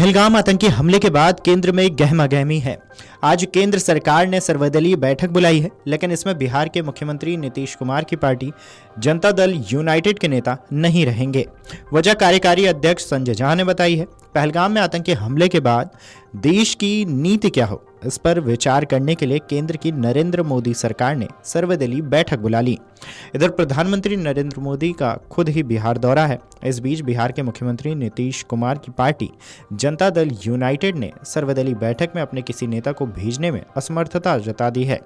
पहलगाम आतंकी हमले के बाद केंद्र में गहमागहमी है। आज केंद्र सरकार ने सर्वदलीय बैठक बुलाई है, लेकिन इसमें बिहार के मुख्यमंत्री नीतीश कुमार की पार्टी जनता दल यूनाइटेड के नेता नहीं रहेंगे। वजह कार्यकारी अध्यक्ष संजय झा ने बताई है। पहलगाम में आतंकी हमले के बाद देश की नीति क्या हो, इस पर विचार करने के लिए केंद्र की नरेंद्र मोदी सरकार ने सर्वदलीय बैठक बुला ली। इधर प्रधानमंत्री नरेंद्र मोदी का खुद ही बिहार दौरा है। इस बीच बिहार के मुख्यमंत्री नीतीश कुमार की पार्टी जनता दल यूनाइटेड ने सर्वदलीय बैठक में अपने किसी नेता को भेजने में असमर्थता जता दी है।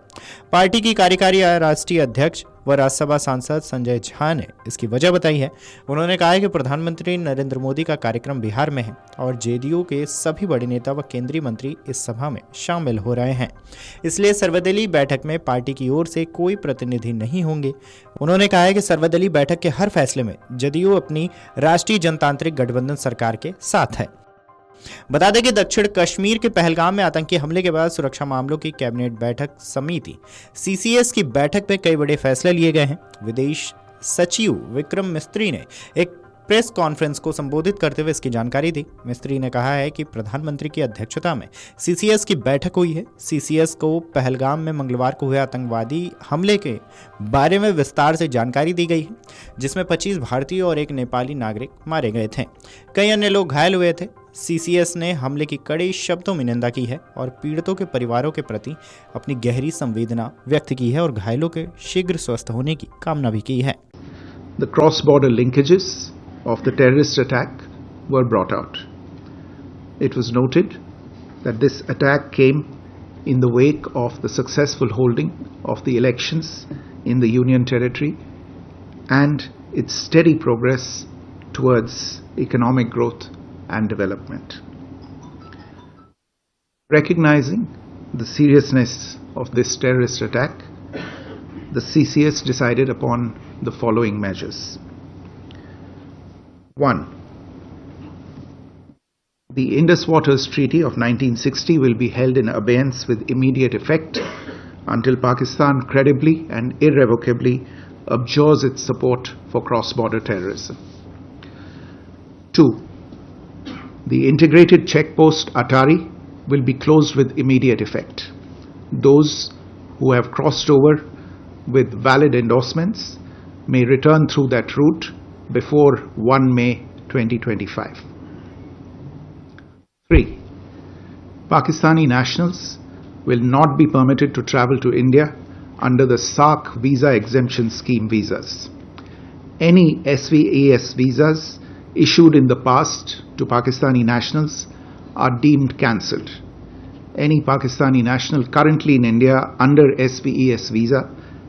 पार्टी की कार्यकारी राष्ट्रीय अध्यक्ष व राज्यसभा सांसद संजय झा ने इसकी वजह बताई है। उन्होंने कहा है कि प्रधानमंत्री नरेंद्र मोदी का कार्यक्रम बिहार में है और जेडीयू के सभी बड़े नेता व केंद्रीय मंत्री इस सभा में शामिल हो रहे हैं, इसलिए सर्वदलीय बैठक में पार्टी की ओर से कोई प्रतिनिधि नहीं होंगे। उन्होंने कहा है कि सर्वदलीय बैठक के हर फैसले में जेडीयू अपनी राष्ट्रीय जनतांत्रिक गठबंधन सरकार के साथ है। बता दें कि दक्षिण कश्मीर के पहलगाम में आतंकी हमले के बाद सुरक्षा मामलों की कैबिनेट बैठक समिति सीसीएस की बैठक में कई बड़े फैसले लिए गए हैं। विदेश सचिव विक्रम मिस्त्री ने एक प्रेस कॉन्फ्रेंस को संबोधित करते हुए इसकी जानकारी दी। मिस्त्री ने कहा है कि प्रधानमंत्री की अध्यक्षता में सीसीएस की बैठक हुई है। सीसीएस को पहलगाम में मंगलवार को हुए आतंकवादी हमले के बारे में विस्तार से जानकारी दी गई है, जिसमें 25 भारतीय और एक नेपाली नागरिक मारे गए थे। कई अन्य लोग घायल हुए थे। सीसीएस ने हमले की कड़े शब्दों में निंदा की है और पीड़ितों के परिवारों के प्रति अपनी गहरी संवेदना व्यक्त की है और घायलों के शीघ्र स्वस्थ होने की कामना भी की है। The cross-border linkages of the terrorist attack were brought out. It was noted that this attack came in the wake of the successful holding of the elections in the Union Territory and its steady progress towards economic growth and development. Recognizing the seriousness of this terrorist attack, the CCS decided upon the following measures. 1. The Indus Waters Treaty of 1960 will be held in abeyance with immediate effect until Pakistan credibly and irrevocably abjures its support for cross-border terrorism. 2. The integrated checkpost Atari will be closed with immediate effect. Those who have crossed over with valid endorsements may return through that route before 1 May 2025. 3. Pakistani nationals will not be permitted to travel to India under the SAARC visa exemption scheme visas. Any SVES visas issued in the past to Pakistani nationals are deemed cancelled. Any Pakistani national currently in India under SVES visa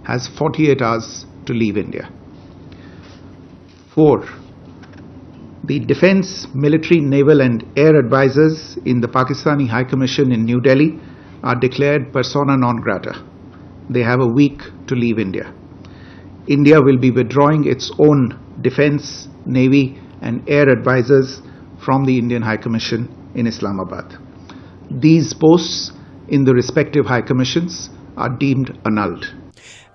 has 48 hours to leave India. 4. The Defence, Military, Naval and Air Advisors in the Pakistani High Commission in New Delhi are declared persona non grata. They have a week to leave India. India will be withdrawing its own Defence, Navy and Air Advisors from the Indian High Commission in Islamabad. These posts in the respective High Commissions are deemed annulled.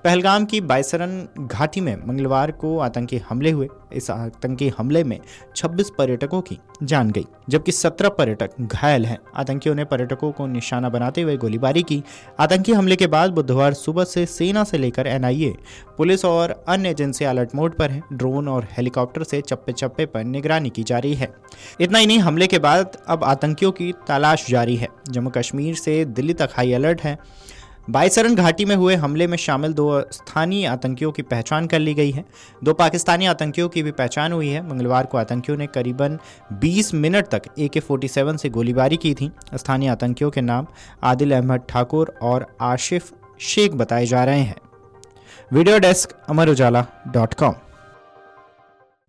Pahalgam की बायसरन घाटी में मंगलवार को आतंकी हमले हुए। इस आतंकी हमले में 26 पर्यटकों की जान गई, जबकि 17 पर्यटक घायल हैं। आतंकियों ने पर्यटकों को निशाना बनाते हुए गोलीबारी की। आतंकी हमले के बाद बुधवार सुबह से सेना से लेकर एनआईए, पुलिस और अन्य एजेंसी अलर्ट मोड पर हैं। ड्रोन और हेलीकॉप्टर से चप्पे चप्पे पर निगरानी की जा रही है। इतना ही नहीं, हमले के बाद अब आतंकियों की तलाश जारी है। जम्मू कश्मीर से दिल्ली तक हाई अलर्ट है। बायसरन घाटी में हुए हमले में शामिल 2 स्थानीय आतंकियों की पहचान कर ली गई है। 2 पाकिस्तानी आतंकियों की भी पहचान हुई है। मंगलवार को आतंकियों ने करीबन 20 मिनट तक AK-47 से गोलीबारी की थी। स्थानीय आतंकियों के नाम आदिल अहमद ठाकुर और आशिफ शेख बताए जा रहे हैं। वीडियो डेस्क अमरउजाला.com।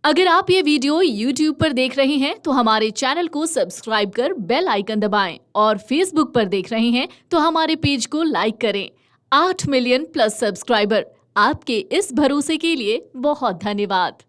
अगर आप ये वीडियो YouTube पर देख रहे हैं तो हमारे चैनल को सब्सक्राइब कर बेल आइकन दबाएं और Facebook पर देख रहे हैं तो हमारे पेज को लाइक करें। 8 मिलियन प्लस सब्सक्राइबर, आपके इस भरोसे के लिए बहुत धन्यवाद।